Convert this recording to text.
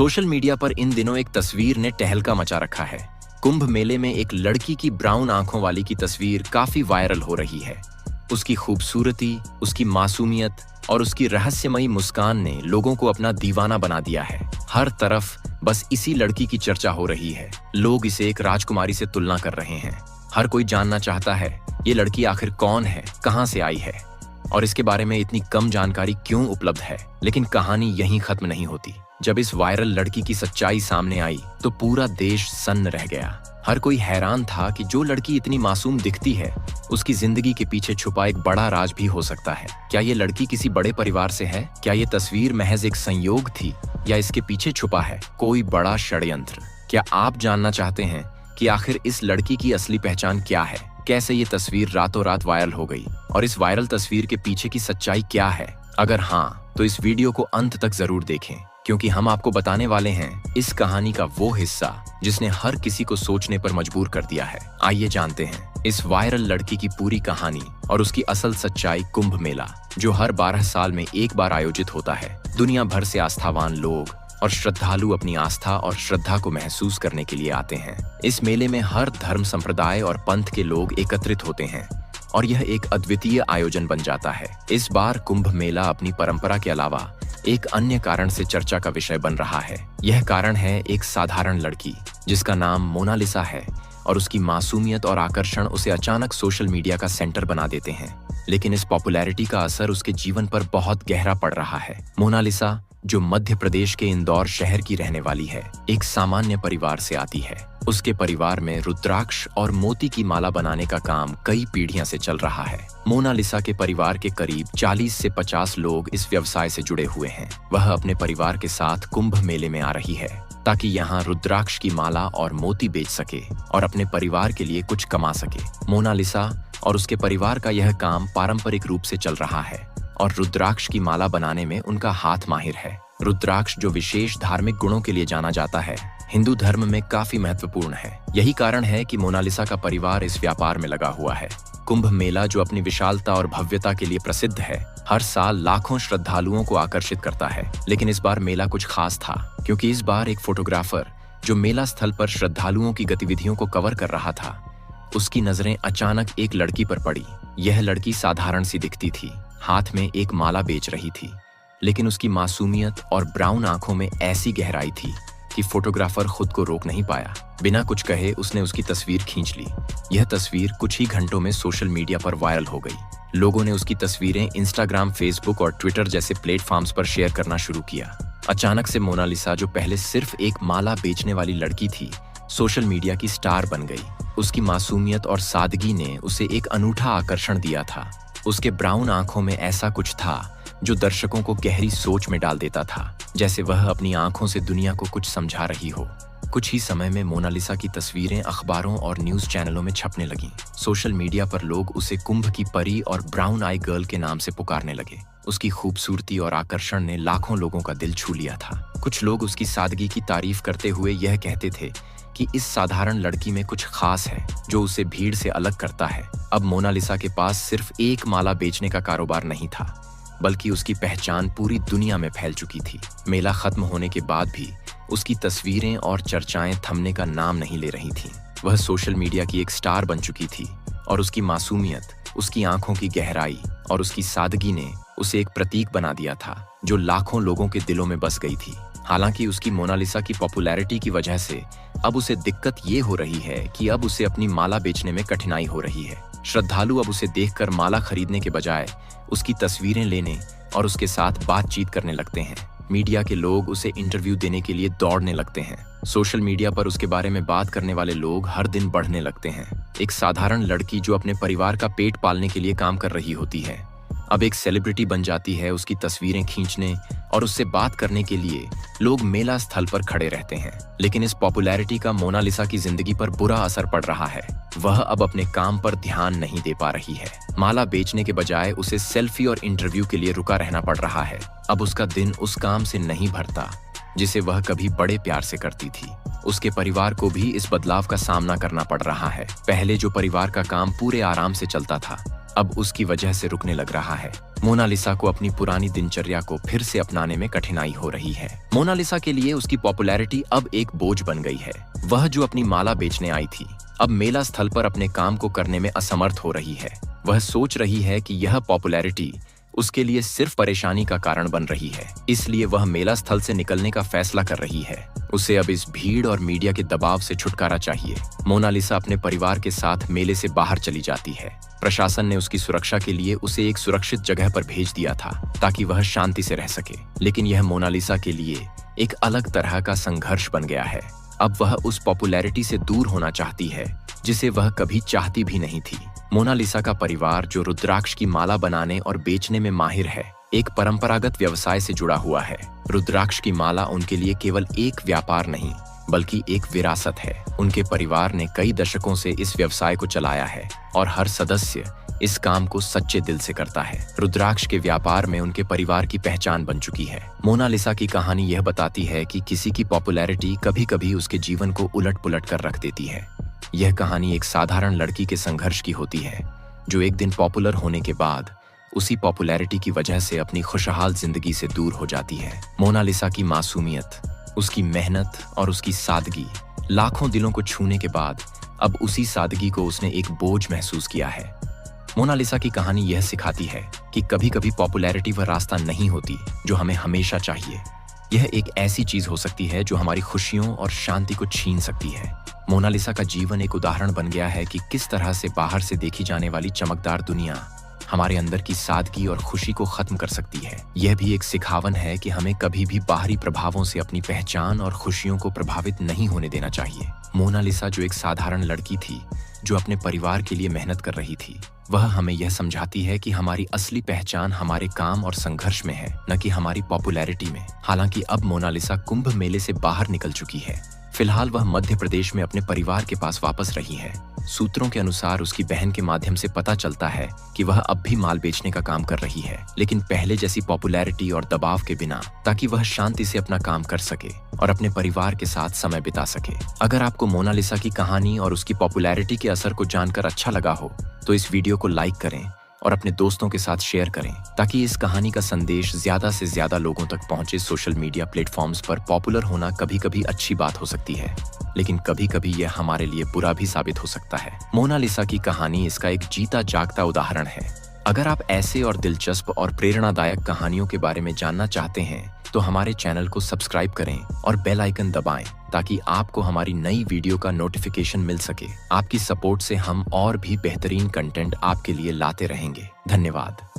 Social media पर इन दिनों एक तस्वीर ने तहलका मचा रखा है। कुंभ मेले में एक लड़की की ब्राउन आंखों वाली की तस्वीर काफी वायरल हो रही है। उसकी खूबसूरती, उसकी मासूमियत और उसकी रहस्यमयी मुस्कान ने लोगों को अपना दीवाना बना दिया है। हर तरफ बस इसी लड़की की चर्चा हो रही है। लोग इसे एक राजकुमारी से तुलना कर रहे हैं। हर कोई जानना चाहता है ये लड़की आखिर कौन है, कहां से आई है और इसके बारे में इतनी कम जानकारी क्यों उपलब्ध है। लेकिन कहानी यहीं खत्म नहीं होती। जब इस वायरल लड़की की सच्चाई सामने आई तो पूरा देश सन्न रह गया। हर कोई हैरान था कि जो लड़की इतनी मासूम दिखती है, उसकी जिंदगी के पीछे छुपा एक बड़ा राज भी हो सकता है। क्या ये लड़की किसी बड़े परिवार से है? क्या ये तस्वीर महज एक संयोग थी या इसके पीछे छुपा है कोई बड़ा षड्यंत्र? क्या आप जानना चाहते हैं कि आखिर इस लड़की की असली पहचान क्या है? कैसे ये तस्वीर रातों रात वायरल हो गई और इस वायरल तस्वीर के पीछे की सच्चाई क्या है? अगर हाँ, तो इस वीडियो को अंत तक जरूर देखें, क्योंकि हम आपको बताने वाले हैं इस कहानी का वो हिस्सा जिसने हर किसी को सोचने पर मजबूर कर दिया है। आइए जानते हैं इस वायरल लड़की की पूरी कहानी और उसकी असल सच्चाई। कुंभ मेला, जो हर 12 साल में एक बार आयोजित होता है, दुनिया भर से आस्थावान लोग और श्रद्धालु अपनी आस्था और श्रद्धा को महसूस करने के लिए आते हैं। इस मेले में हर धर्म, संप्रदाय और पंथ के लोग एकत्रित होते हैं और यह एक अद्वितीय आयोजन बन जाता है। इस बार कुंभ मेला अपनी परंपरा के अलावा एक अन्य कारण से चर्चा का विषय बन रहा है। यह कारण है एक साधारण लड़की जिसका नाम मोनालिसा है और उसकी मासूमियत और आकर्षण उसे अचानक सोशल मीडिया का सेंटर बना देते हैं। लेकिन इस पॉपुलैरिटी का असर उसके जीवन पर बहुत गहरा पड़ रहा है। मोनालिसा, जो मध्य प्रदेश के इंदौर शहर की रहने वाली है, एक सामान्य परिवार से आती है। उसके परिवार में रुद्राक्ष और मोती की माला बनाने का काम कई पीढ़ियों से चल रहा है। मोनालिसा के परिवार के करीब 40 से 50 लोग इस व्यवसाय से जुड़े हुए हैं। वह अपने परिवार के साथ कुंभ मेले में आ रही है ताकि यहाँ रुद्राक्ष की माला और मोती बेच सके और अपने परिवार के लिए कुछ कमा सके। मोनालिसा और उसके परिवार का यह काम पारंपरिक रूप से चल रहा है और रुद्राक्ष की माला बनाने में उनका हाथ माहिर है। रुद्राक्ष, जो विशेष धार्मिक गुणों के लिए जाना जाता है, हिंदू धर्म में काफी महत्वपूर्ण है। यही कारण है कि मोनालिसा का परिवार इस व्यापार में लगा हुआ है। कुंभ मेला, जो अपनी विशालता और भव्यता के लिए प्रसिद्ध है, हर साल लाखों श्रद्धालुओं को आकर्षित करता है। लेकिन इस बार मेला कुछ खास था, क्योंकि इस बार एक फोटोग्राफर जो मेला स्थल पर श्रद्धालुओं की गतिविधियों को कवर कर रहा था, उसकी नजरें अचानक एक लड़की पर पड़ी। यह लड़की साधारण सी दिखती थी, हाथ में एक माला बेच रही थी, लेकिन उसकी मासूमियत और ब्राउन आंखों में ऐसी गहराई थी कि फोटोग्राफर खुद को रोक नहीं पाया। बिना कुछ कहे उसने उसकी तस्वीर खींच ली। यह तस्वीर कुछ ही घंटों में सोशल मीडिया पर वायरल हो गई। लोगों ने उसकी तस्वीरें इंस्टाग्राम, फेसबुक और ट्विटर जैसे प्लेटफॉर्म्स पर शेयर करना शुरू किया। अचानक से मोनालिसा, जो पहले सिर्फ एक माला बेचने वाली लड़की थी, सोशल मीडिया की स्टार बन गई। उसकी मासूमियत और सादगी ने उसे एक अनूठा आकर्षण दिया था। उसके ब्राउन आंखों में ऐसा कुछ था जो दर्शकों को गहरी सोच में डाल देता था, जैसे वह अपनी आंखों से दुनिया को कुछ समझा रही हो। कुछ ही समय में मोनालिसा की तस्वीरें अखबारों और न्यूज चैनलों में छपने लगीं। सोशल मीडिया पर लोग उसे कुंभ की परी और ब्राउन आई गर्ल के नाम से पुकारने लगे। उसकी खूबसूरती और आकर्षण ने लाखों लोगों का दिल छू लिया था। कुछ लोग उसकी सादगी की तारीफ करते हुए यह कहते थे कि इस साधारण लड़की में कुछ खास है जो उसे भीड़ से अलग करता है। अब मोनालिसा के पास सिर्फ एक माला बेचने का कारोबार नहीं था, बल्कि उसकी पहचान पूरी दुनिया में फैल चुकी थी। मेला खत्म होने के बाद भी उसकी तस्वीरें और चर्चाएं थमने का नाम नहीं ले रही थीं। वह सोशल मीडिया की एक स्टार बन चुकी थी और उसकी मासूमियत, उसकी आंखों की गहराई और उसकी सादगी ने उसे एक प्रतीक बना दिया था जो लाखों लोगों के दिलों में बस गई थी। हालांकि उसकी मोनालिसा की पॉपुलैरिटी की वजह से अब उसे दिक्कत ये हो रही है कि अब उसे अपनी माला बेचने में कठिनाई हो रही है। श्रद्धालु अब उसे देखकर माला खरीदने के बजाय उसकी तस्वीरें लेने और उसके साथ बातचीत करने लगते हैं। मीडिया के लोग उसे इंटरव्यू देने के लिए दौड़ने लगते हैं। सोशल मीडिया पर उसके बारे में बात करने वाले लोग हर दिन बढ़ने लगते हैं। एक साधारण लड़की जो अपने परिवार का पेट पालने के लिए काम कर रही होती है, अब एक सेलिब्रिटी बन जाती है। उसकी तस्वीरें खींचने और उससे बात करने के लिए लोग मेला स्थल पर खड़े रहते हैं। लेकिन इस पॉपुलैरिटी का मोनालिसा की जिंदगी पर बुरा असर पड़ रहा है। वह अब अपने काम पर ध्यान नहीं दे पा रही है। माला बेचने के बजाय उसे सेल्फी और इंटरव्यू के लिए रुका रहना पड़ रहा है। अब उसका दिन उस काम से नहीं भरता जिसे वह कभी बड़े प्यार से करती थी। उसके परिवार को भी इस बदलाव का सामना करना पड़ रहा है। पहले जो परिवार का काम पूरे आराम से चलता था, अब उसकी वजह से रुकने लग रहा है। मोनालिसा को अपनी पुरानी दिनचर्या को फिर से अपनाने में कठिनाई हो रही है। मोनालिसा के लिए उसकी पॉपुलैरिटी अब एक बोझ बन गई है। वह जो अपनी माला बेचने आई थी, अब मेला स्थल पर अपने काम को करने में असमर्थ हो रही है। वह सोच रही है कि यह पॉपुलैरिटी उसके लिए सिर्फ परेशानी का कारण बन रही है, इसलिए वह मेला स्थल से निकलने का फैसला कर रही है। उसे अब इस भीड़ और मीडिया के दबाव से छुटकारा चाहिए। मोनालिसा अपने परिवार के साथ मेले से बाहर चली जाती है। प्रशासन ने उसकी सुरक्षा के लिए उसे एक सुरक्षित जगह पर भेज दिया था ताकि वह शांति से रह सके, लेकिन यह मोनालिसा के लिए एक अलग तरह का संघर्ष बन गया है। अब वह उस पॉपुलैरिटी से दूर होना चाहती है जिसे वह कभी चाहती भी नहीं थी। मोनालिसा का परिवार, जो रुद्राक्ष की माला बनाने और बेचने में माहिर है, एक परंपरागत व्यवसाय से जुड़ा हुआ है। रुद्राक्ष की माला उनके लिए केवल एक व्यापार नहीं बल्कि एक विरासत है। उनके परिवार ने कई दशकों से इस व्यवसाय को चलाया है और हर सदस्य इस काम को सच्चे दिल से करता है। रुद्राक्ष के व्यापार में उनके परिवार की पहचान बन चुकी है। मोनालिसा की कहानी यह बताती है कि किसी की पॉपुलैरिटी कभी-कभी उसके जीवन को उलट-पुलट कर रख देती है। यह कहानी एक साधारण लड़की के संघर्ष की होती है, जो एक दिन पॉपुलर होने के बाद उसी पॉपुलैरिटी की वजह से अपनी खुशहाल जिंदगी से दूर हो जाती है। मोनालिसा की मासूमियत, उसकी मेहनत और उसकी सादगी लाखों दिलों को छूने के बाद अब उसी सादगी को उसने एक बोझ महसूस किया है। मोनालिसा की कहानी यह सिखाती है कि कभी-कभी पॉपुलैरिटी वह रास्ता नहीं होती जो हमें हमेशा चाहिए। यह एक ऐसी चीज हो सकती है जो हमारी खुशियों और शांति को छीन सकती है। मोनालिसा का जीवन एक उदाहरण बन गया है कि किस तरह से बाहर से देखी जाने वाली चमकदार दुनिया हमारे अंदर की सादगी और खुशी को खत्म कर सकती है। यह भी एक सिखावन है कि हमें कभी भी बाहरी प्रभावों से अपनी पहचान और खुशियों को प्रभावित नहीं होने देना चाहिए। मोनालिसा, जो एक साधारण लड़की थी जो अपने परिवार के लिए मेहनत कर रही थी, वह हमें यह समझाती है कि हमारी असली पहचान हमारे काम और संघर्ष में है, न कि हमारी पॉपुलैरिटी में। हालांकि अब मोनालिसा कुंभ मेले से बाहर निकल चुकी है। फिलहाल वह मध्य प्रदेश में अपने परिवार के पास वापस रही है। सूत्रों के अनुसार उसकी बहन के माध्यम से पता चलता है कि वह अब भी माल बेचने का काम कर रही है, लेकिन पहले जैसी पॉपुलैरिटी और दबाव के बिना, ताकि वह शांति से अपना काम कर सके और अपने परिवार के साथ समय बिता सके। अगर आपको मोनालिसा की कहानी और उसकी पॉपुलैरिटी के असर को जानकर अच्छा लगा हो तो इस वीडियो को लाइक करें और अपने दोस्तों के साथ शेयर करें, ताकि इस कहानी का संदेश ज्यादा से ज्यादा लोगों तक पहुंचे। सोशल मीडिया प्लेटफॉर्म्स पर पॉपुलर होना कभी-कभी अच्छी बात हो सकती है, लेकिन कभी-कभी यह हमारे लिए बुरा भी साबित हो सकता है। मोनालिसा की कहानी इसका एक जीता जागता उदाहरण है। अगर आप ऐसे और दिलचस्प और प्रेरणादायक कहानियों के बारे में जानना चाहते हैं तो हमारे चैनल को सब्सक्राइब करें और बेल आइकन दबाएं, ताकि आपको हमारी नई वीडियो का नोटिफिकेशन मिल सके। आपकी सपोर्ट से हम और भी बेहतरीन कंटेंट आपके लिए लाते रहेंगे। धन्यवाद।